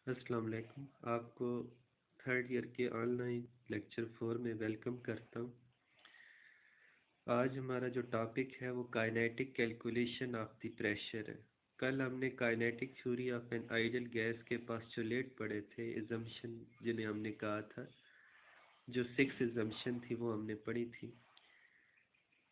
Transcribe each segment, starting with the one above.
अस्सलाम वालेकुम। आपको थर्ड ईयर के ऑनलाइन लेक्चर 4 में वेलकम करता हूँ। आज हमारा जो टॉपिक है वो kinetic calculation of the pressure है। कल हमने kinetic theory of an ideal gas के पोस्टुलेट पढ़े थे, इजम्पशन जिन्हें हमने कहा था, जो 6 इजम्पशन थी वो हमने पढ़ी थी।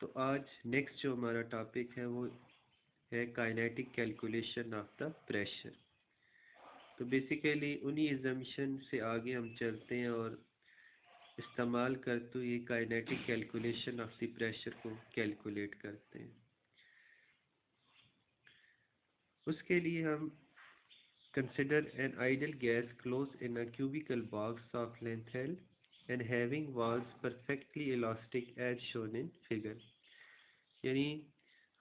तो आज नेक्स्ट जो हमारा टॉपिक है वो है kinetic calculation of the pressure. तो बेसिकली उन्हीं इजम्पशन से आगे हम चलते हैं और इस्तेमाल करते हुए kinetic calculation of the pressure को कैलकुलेट करते हैं। उसके लिए हम consider an ideal gas close in a cubical box of length L and having walls perfectly elastic as shown in figure। यानी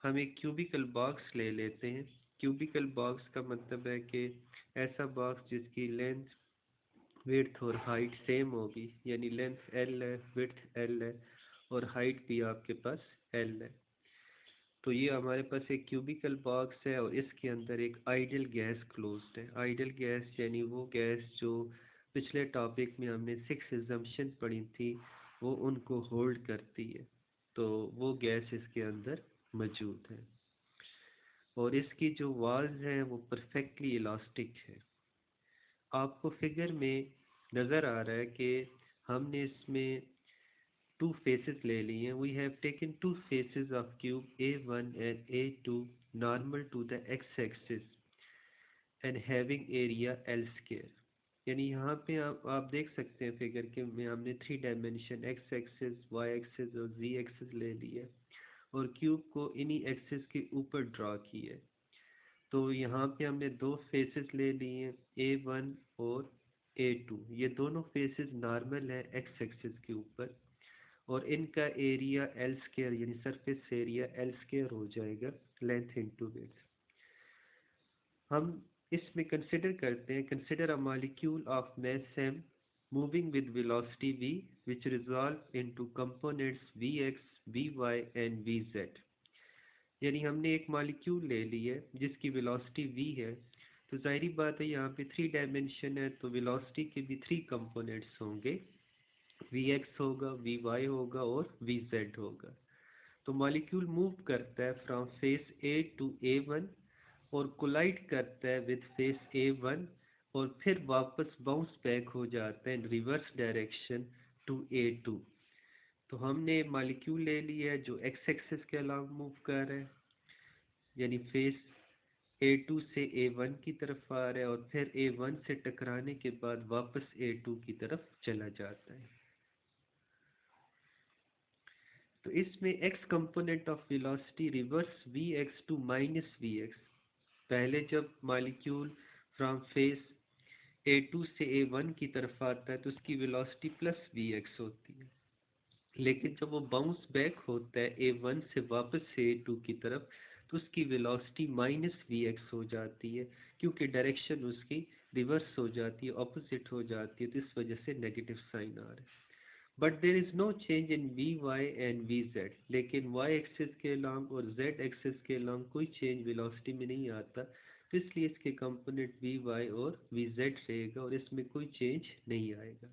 हम एक क्यूबिकल बॉक्स ले लेते हैं। क्यूबिकल बॉक्स का मतलब है कि ऐसा बॉक्स जिसकी लेंथ, विड्थ और हाइट सेम होगी, यानी लेंथ L है, विड्थ L है और हाइट भी आपके पास L है। तो ये हमारे पास एक क्यूबिकल बॉक्स है और इसके अंदर एक आइडियल गैस क्लोज्ड है। आइडियल गैस यानी वो गैस जो पिछले टॉपिक में हमने 6 एजम्पशन पढ़ी थी वो उनको होल्ड करती है। तो वो गैस इसके अंदर मौजूद है और इसकी जो वॉल्स हैं वो परफेक्टली इलास्टिक है। आपको फिगर में नज़र आ रहा है कि हमने इसमें two faces ले लिए हैं। We have taken two faces of cube A1 and A2 normal to the x-axis and having area L square। यानी यहाँ पे आप देख सकते हैं फिगर के में हमने 3 dimension x axis, y axis और z एक्सिस ले ली है और क्यूब को इन्हीं एक्सिस के ऊपर ड्रा की है। तो यहाँ पे हमने दो फेसेस ले लिए हैं, A1 और A2। ये दोनों फेसेस नॉर्मल है x एक्सिस के ऊपर और इनका एरिया एल स्क्वायर यानी सरफेस एरिया एल स्क्वायर हो जाएगा लेंथ इनटू विड्थ। हम इसमें कंसिडर करते हैं, consider a molecule of mass m moving with velocity v which resolve into components vx, vy and vz। यानी हमने एक मॉलिक्यूल ले ली है जिसकी वेलोसिटी v है। तो जाहिर बात है यहाँ पे 3 डायमेंशन है तो वेलोसिटी के भी 3 कंपोनेंट्स होंगे, Vx होगा, Vy होगा और Vz होगा। तो मॉलिक्यूल मूव करता है from face A to A1 और कोलाइड करता है विद फेस A1 और फिर वापस बाउंस बैक हो जाता है इन रिवर्स डायरेक्शन टू A2। तो हमने मॉलिक्यूल ले लिया है जो एक्स एक्सिस के अलोंग मूव कर रहा है, यानी फेस A2 से A1 की तरफ आ रहा है और फिर A1 से टकराने के बाद वापस A2 की तरफ चला जाता है। तो इसमें x component of velocity reverse vx to minus vx। पहले जब मॉलिक्यूल फ्रॉम फेस A2 से A1 की तरफ आता है तो उसकी वेलोसिटी प्लस vx होती है, लेकिन जब वो बाउंस बैक होता है A1 से वापस A2 की तरफ तो उसकी वेलोसिटी माइनस vx हो जाती है, क्योंकि डायरेक्शन उसकी रिवर्स हो जाती है, ऑपोजिट हो जाती है, तो इस वजह से नेगेटिव साइन आ रहा है। But there is no change in Vy and Vz। लेकिन y एक्सिस के लॉन्ग और z एक्सिस के लॉन्ग कोई चेंज वेलोसिटी में नहीं आता, तो इसलिए इसके कंपोनेंट Vy और Vz रहेगा और इसमें कोई चेंज नहीं आएगा।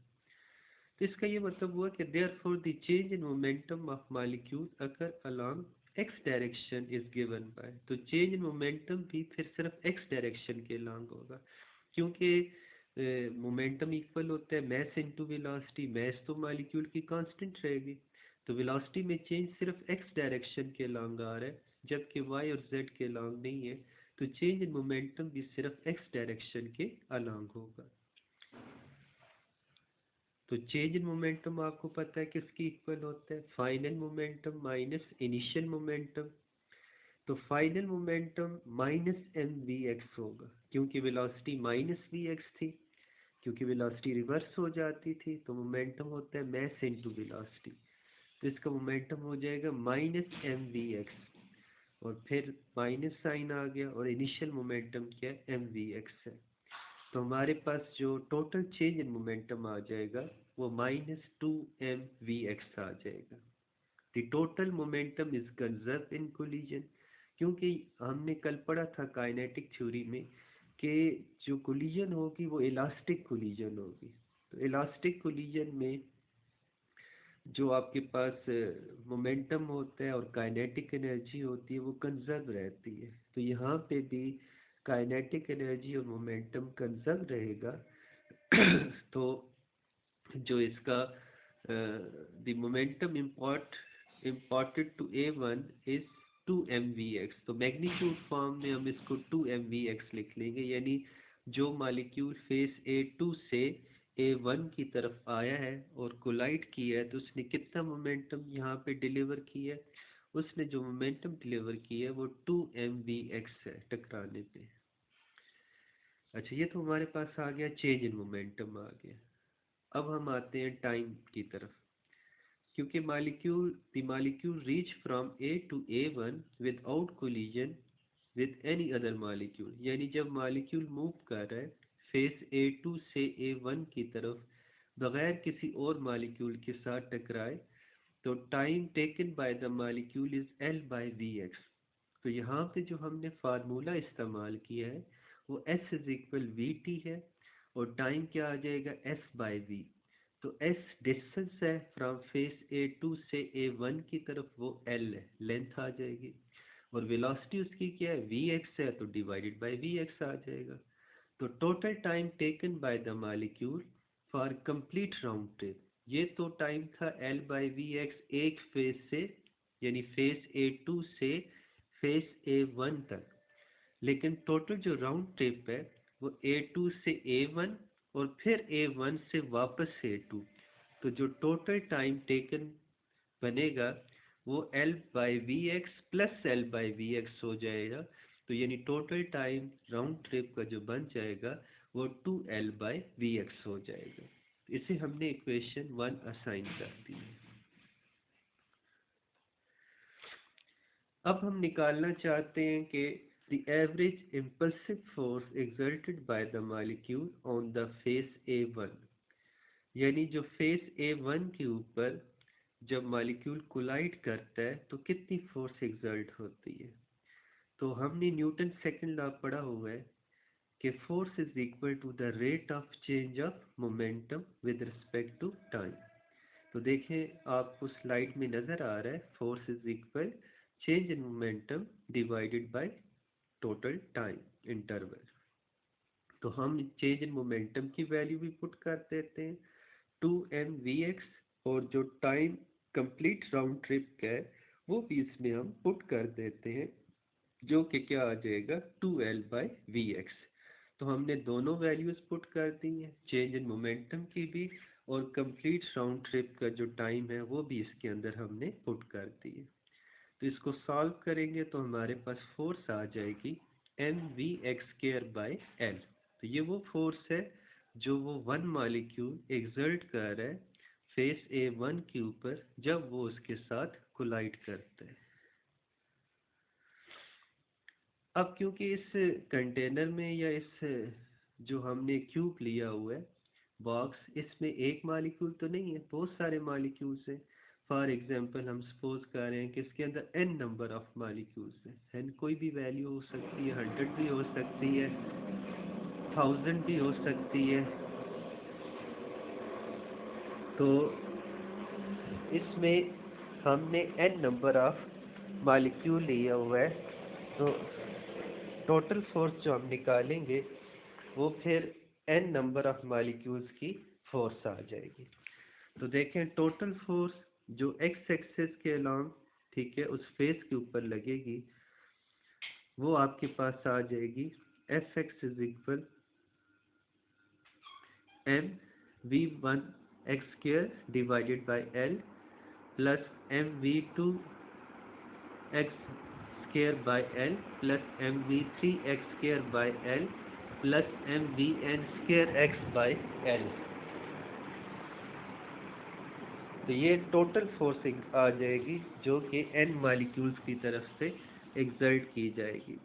तो इसका ये मतलब हुआ कि therefore the change in momentum of molecule occur along x direction is given by. तो चेंज इन मोमेंटम भी फिर सिर्फ x डायरेक्शन के लॉन्ग होगा, क्योंकि मोमेंटम इक्वल होता है मैस इनटू वेलोसिटी। मैस तो मॉलिक्यूल की कांस्टेंट रहेगी, तो वेलोसिटी में चेंज सिर्फ x डायरेक्शन के लॉन्ग आ रहा है, जबकि y और z के लॉन्ग नहीं है। तो चेंज इन मोमेंटम भी सिर्फ x डायरेक्शन के अलॉन्ग होगा। तो चेंज इन मोमेंटम आपको पता है किसकी इक्वल होता है, final momentum minus initial momentum. तो final momentum minus m v x होगा, क्योंकि वेलोसिटी माइनस वी एक्स थी, क्योंकि वेलोसिटी रिवर्स हो जाती थी। तो मोमेंटम होता है मैस इनटू वेलोसिटी, तो इसका मोमेंटम हो जाएगा माइनस एम वी एक्स और फिर माइनस साइन आ गया और इनिशियल मोमेंटम क्या है, एम वी एक्स है। तो हमारे पास जो टोटल चेंज इन मोमेंटम आ जाएगा वो minus two m v x आ जाएगा। The total momentum is conserve in collision, क्योंकि हमने कल पढ़ा था काइनेटिक थ्योरी में कि जो कोलिजन होगी वो इलास्टिक कोलिजन होगी। तो इलास्टिक कोलिजन में जो आपके पास मोमेंटम होता है और काइनेटिक एनर्जी होती है वो कंजर्व रहती है। तो यहाँ पे भी काइनेटिक एनर्जी और मोमेंटम कंजर्व रहेगा। तो जो इसका the momentum imported to A1 is 2 mvx। तो मैग्नीट्यूड फॉर्म में हम इसको 2 mvx लिख लेंगे, यानी जो मॉलिक्यूल फेस A2 से A1 की तरफ आया है और कोलाइड किया है तो उसने कितना मोमेंटम यहाँ पे डिलीवर किया है, उसने जो मोमेंटम डिलीवर किया है वो 2 mvx है टकराने पे। अच्छा, ये तो हमारे पास आ गया, चेंज इन मोमेंटम आ गया। अब हम आते हैं टाइम की तरफ। क्योंकि molecule reach from A to A1 without collision with any other molecule, यानी जब मॉलिक्यूल मूव कर रहा है फेस A2 से A1 की तरफ बगैर किसी और मॉलिक्यूल के साथ टकराए, तो time taken by the molecule is L/Vx। तो यहाँ पे जो हमने फार्मूला इस्तेमाल किया है वो S=VT है और टाइम क्या आ जाएगा S/V। तो S डिस्टेंस है फ्रॉम फेस A2 से A1 की तरफ, वो L है, लेंथ आ जाएगी। और वेलोसिटी उसकी क्या है, Vx है, तो डिवाइडेड बाय Vx आ जाएगा। तो total time taken by the molecule for complete round trip, ये तो टाइम था L/Vx एक फेज से, यानी फेज A2 से फेज A1 तक। लेकिन टोटल जो राउंड ट्रिप है वो A2 से A1 और फिर A1 से वापस A2। तो जो टोटल टाइम टेकन बनेगा वो L/Vx प्लस L/Vx हो जाएगा। तो यानी टोटल टाइम राउंड ट्रिप का जो बन जाएगा वो 2L/Vx हो जाएगा। इसे हमने इक्वेशन 1 असाइन कर दी है। अब हम निकालना चाहते हैं कि the average impulsive force exerted by the molecule on the face A1, यानी जो फेस A1 के ऊपर जब मॉलिक्यूल कोलाइड करता है तो कितनी फोर्स एक्सर्ट होती है। तो हमने न्यूटन सेकंड लॉ पढ़ा हुआ है कि force is equal to the rate of change of momentum with respect to time. तो देखें आपको स्लाइड में नज़र आ रहा है, force is equal change in momentum divided by total time interval. तो हम चेंज इन मोमेंटम की वैल्यू भी पुट कर देते हैं 2mvx, और जो टाइम कंप्लीट राउंड ट्रिप का है वो भी इसमें हम पुट कर देते हैं, जो कि क्या आ जाएगा 2L/Vx। तो हमने दोनों वैल्यूज पुट कर दी हैं, चेंज इन मोमेंटम की भी और कंप्लीट राउंड ट्रिप का जो टाइम है वो भी इसके अंदर हमने पुट कर दी है। तो इसको सॉल्व करेंगे तो हमारे पास फोर्स आ जाएगी mvx²/L। तो ये वो फोर्स है जो वो वन मॉलिक्यूल एक्सर्ट कर रहा है फेस A1 के ऊपर जब वो उसके साथ कोलाइड करता है। अब क्योंकि इस कंटेनर में या इस जो हमने क्यूब लिया हुआ है बॉक्स, इसमें एक मॉलिक्यूल तो नहीं है, बहुत सारे मॉलिक्यूल्स हैं। फॉर एग्जांपल हम सपोज कर रहे हैं कि इसके अंदर n नंबर ऑफ मॉलिक्यूल्स हैं, n कोई भी वैल्यू हो सकती है, 100 भी हो सकती है, 1000 भी हो सकती है। तो इसमें हमने n नंबर ऑफ मॉलिक्यूल लिया हुआ है, तो टोटल फोर्स जो हम निकालेंगे वो फिर n नंबर ऑफ मॉलिक्यूल्स की फोर्स आ जाएगी। तो देखें टोटल फोर्स जो x एक्सिस के अलॉन्ग, ठीक है, उस फेस के ऊपर लगेगी, वो आपके पास आ जाएगी Fx is equal mv1x² divided by L plus mv2x² by L plus mv3x² by L plus mvn²x by L। तो ये टोटल फोर्स आ जाएगी जो कि n मॉलिक्यूल्स की तरफ से एक्सर्ट की जाएगी।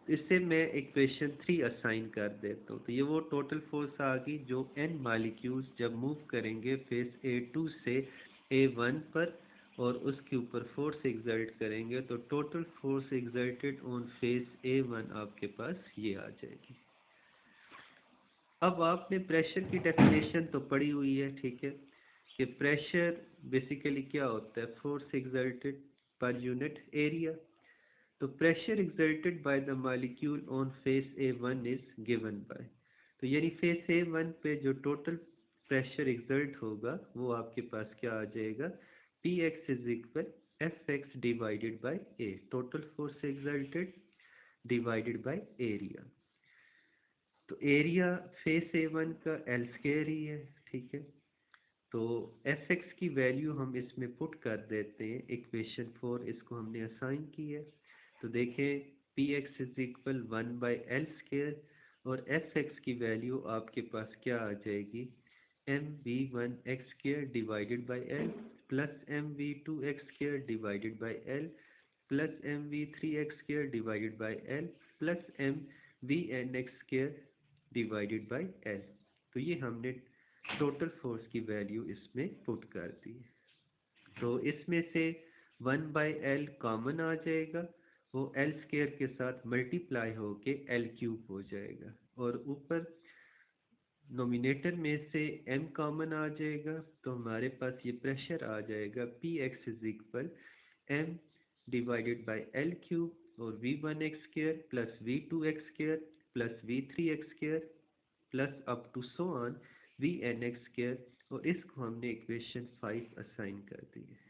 तो इससे मैं इक्वेशन 3 असाइन कर देता हूँ। तो ये वो टोटल फोर्स आ गई जो n मॉलिक्यूल्स जब मूव करेंगे फेस A2 से A1 पर और उसके ऊपर फोर्स एक्सर्ट करेंगे, तो total force exerted on face A1 आपके पास ये आ जाएगी। अब आपने प्रेशर की डेफिनेशन तो पढ़ी हुई है, ठीक है, कि प्रेशर बेसिकली क्या होता है, force exerted per unit area. तो pressure exerted by the molecule on face A1 is given by, तो यानी फेस A1 पे जो टोटल प्रेशर एक्सर्ट होगा वो आपके पास क्या आ जाएगा, Px is equal Fx divided by A, total force exerted divided by area. तो एरिया फेस A1 का एल स्क्वायर ही है, ठीक है। तो एफ एक्स की वैल्यू हम इसमें पुट कर देते हैं, इक्वेशन 4 इसको हमने असाइन की है। तो देखें P x is equal 1/L² और एफ एक्स की वैल्यू आपके पास क्या आ जाएगी, mv1x² divided by L plus mv2x² divided by L plus mv3x² divided by L plus mvnx² divided by L. तो ये हमने टोटल फोर्स की वैल्यू इसमें पुट कर दी। तो इसमें से 1/L कॉमन आ जाएगा, वो एल स्क्वायर के साथ मल्टीप्लाई होके L³ हो जाएगा, और ऊपर नोमिनेटर में से m कॉमन आ जाएगा, तो हमारे पास ये प्रेशर आ जाएगा Px is equal m divided by L³ और v1x² plus v2x² plus v3x² plus up to so on vnx², और इसको हमने इक्वेशन 5 असाइन कर दी है।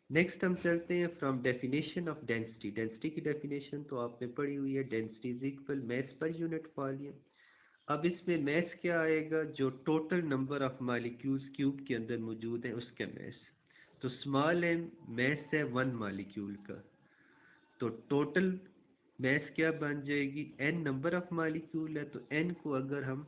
नेक्स्ट हम चलते हैं from definition of density. Density की डेफिनेशन तो आपने पढ़ी हुई है, density is equal mass per unit volume. अब इसमें मैस क्या आएगा, जो total number of molecules cube के अंदर मौजूद हैं उसका मैस। तो स्मॉल m मैस है 1 मॉलिक्यूल का, तो टोटल मैस क्या बन जाएगी, n नंबर ऑफ मॉलिक्यूल है, तो n को अगर हम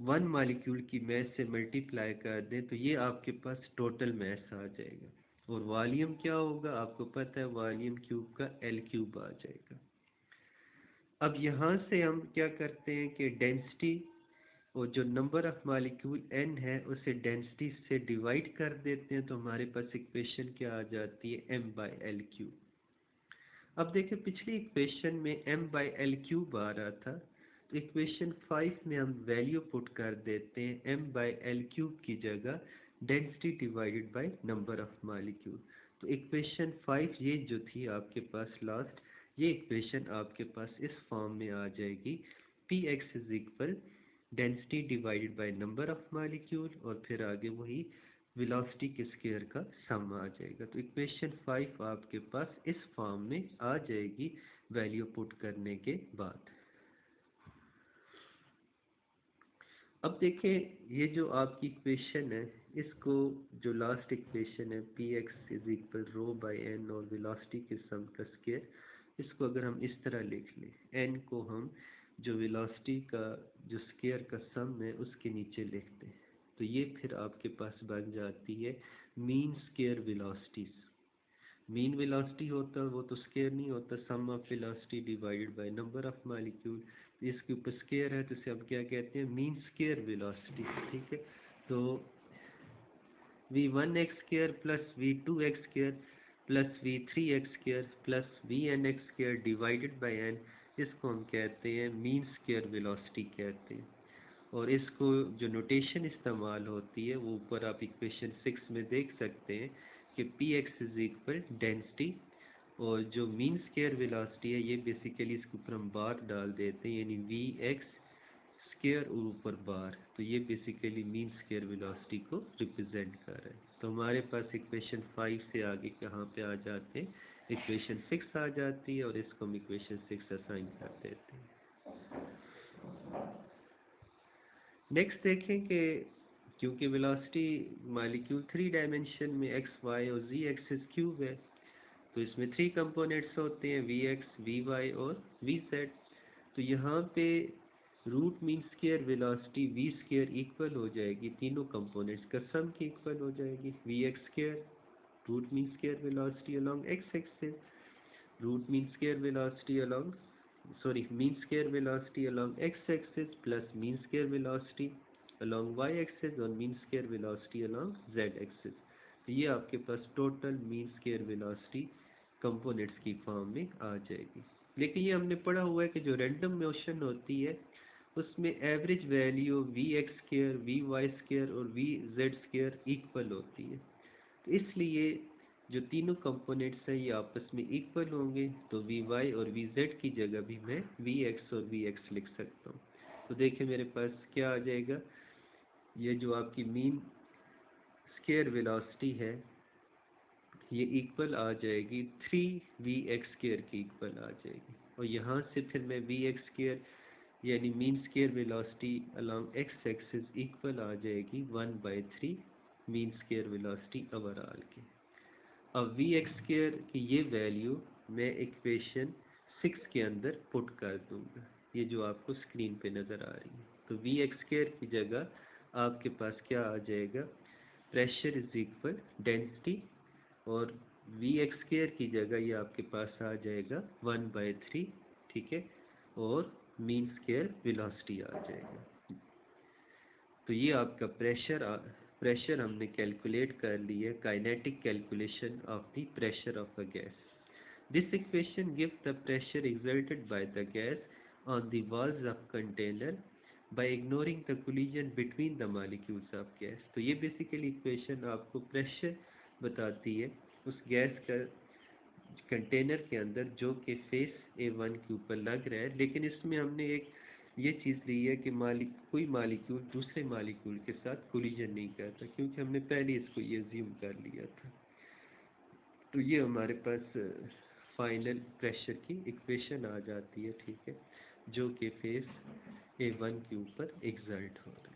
1 मॉलिक्यूल की मैस से मल्टीप्लाई कर दें तो ये आपके पास टोटल मैस आ जाएगा। और वॉल्यूम क्या होगा, आपको पता है वॉल्यूम क्यूब का L³ आ जाएगा। अब यहाँ से हम क्या करते हैं कि डेंसिटी और जो नंबर ऑफ मॉलिक्यूल n है उसे डेंसिटी से डिवाइड कर देते हैं, तो हमारे पास इक्वेशन क्या आ जाती है, m/L³। अब देखिए पिछली इक्वेशन में m/L³ आ रहा था, तो इक्वेशन 5 में हम वैल्यू पुट कर देते हैं m/L³ की जगह density divided by number of molecule. तो इक्वेशन 5 ये जो थी आपके पास लास्ट, ये इक्वेशन आपके पास इस फॉर्म में आ जाएगी, Px is equal density divided by number of molecule और फिर आगे वही वेलोसिटी के स्क्वायर का सम आ जाएगा। तो इक्वेशन 5 आपके पास इस फॉर्म में आ जाएगी वैल्यू पुट करने के बाद। अब देखें ये जो आपकी इक्वेशन है, इसको जो लास्ट इक्वेशन है Px is equal rho by n और वेलोसिटी के सम का स्क्वायर, इसको अगर हम इस तरह लिख लें, n को हम जो वेलोसिटी का जो स्क्वायर का सम है उसके नीचे लिखते हैं, तो ये फिर आपके पास बन जाती है mean square velocities. Mean velocity होता है वो तो स्क्वायर नहीं होता, sum of velocity divided by number of molecule, इसके ऊपर स्क्वायर है तो इसे हम क्या कहते हैं, मीन स्क्वायर वेलोसिटी, ठीक है। तो v1x² plus v2x² plus v3x² plus vnx² divided by n, इसको हम कहते हैं मीन स्क्वायर वेलोसिटी कहते हैं। और इसको जो नोटेशन इस्तेमाल होती है वो ऊपर आप इक्वेशन 6 में देख सकते हैं कि Px इज इक्वल डेंसिटी, और जो मीन स्क्वायर वेलोसिटी है ये बेसिकली इसके ऊपर हम बार डाल देते हैं, यानी Vx² और ऊपर बार, तो ये बेसिकली मीन स्क्वायर वेलोसिटी को रिप्रेजेंट कर रहा है। तो हमारे पास इक्वेशन 5 से आगे कहाँ पे आ जाते हैं, इक्वेशन 6 आ जाती है, और इसको हम इक्वेशन 6 असाइन कर देते हैं। नेक्स्ट देखें कि क्योंकि वेलोसिटी मॉलिक्यूल 3 डायमेंशन में x y और z एक्सिस क्यूब है, तो इसमें 3 कंपोनेंट्स होते हैं vx, vy और vz। तो यहाँ पे root mean square velocity v square equal हो जाएगी तीनों कंपोनेंट्स का सम की इक्वल हो जाएगी, vx² root mean square velocity along x axis, root mean square velocity along mean square velocity along x-axis plus mean square velocity along y-axis और mean square velocity along z-axis। तो ये आपके पास total mean square velocity components की form में आ जाएगी। लेकिन ये हमने पढ़ा हुआ है कि जो रैंडम मोशन होती है उसमें average value v x square, v y square और वी जेड स्क्वायर इक्वल होती है। तो इसलिए जो तीनों कंपोनेंट्स हैं ये आपस में इक्वल होंगे, तो वी वाई और वी जेड की जगह भी मैं वी एक्स और वी एक्स लिख सकता हूँ। तो देखिए मेरे पास क्या आ जाएगा, ये जो आपकी मीन स्क्वायर वेलोसिटी है ये इक्वल आ जाएगी 3 v x स्क्वायर की इक्वल आ जाएगी। और यहाँ से फिर मैं वी एक्स स्क्वायर यानी mean square velocity along x axis equal आ जाएगी 1/3 मीन स्क्वायर वेलोसिटी ओवरऑल की। अब वी एक्स स्क्वायर की ये वैल्यू मैं इक्वेशन 6 के अंदर पुट कर दूंगा, ये जो आपको स्क्रीन पे नज़र आ रही है। तो वी एक्स स्क्वायर की जगह आपके पास क्या आ जाएगा, प्रेशर इज इक्वल डेंसिटी, और वी एक्स स्क्वायर की जगह ये आपके पास आ जाएगा 1/3, ठीक है, और मीन स्क्वायर वेलोसिटी आ जाएगा। तो ये आपका प्रेशर हमने कैलकुलेट कर लिया, kinetic calculation of the pressure of a gas. This equation gives the pressure exerted by the gas on the walls of container by ignoring the collision between the molecules of gas। तो ये basically equation आपको pressure बताती है उस gas का container के अंदर जो कि फेस A1 के ऊपर लग रहा है, लेकिन इसमें हमने एक ये चीज़ ली है कि कोई मालिक्यूल दूसरे मालिक्यूल के साथ कोलिजन नहीं करता, क्योंकि हमने पहले इसको ये अज्यूम कर लिया था। तो ये हमारे पास फाइनल प्रेशर की इक्वेशन आ जाती है, ठीक है, जो कि फेस A1 के ऊपर एग्जर्ट हो रहा है।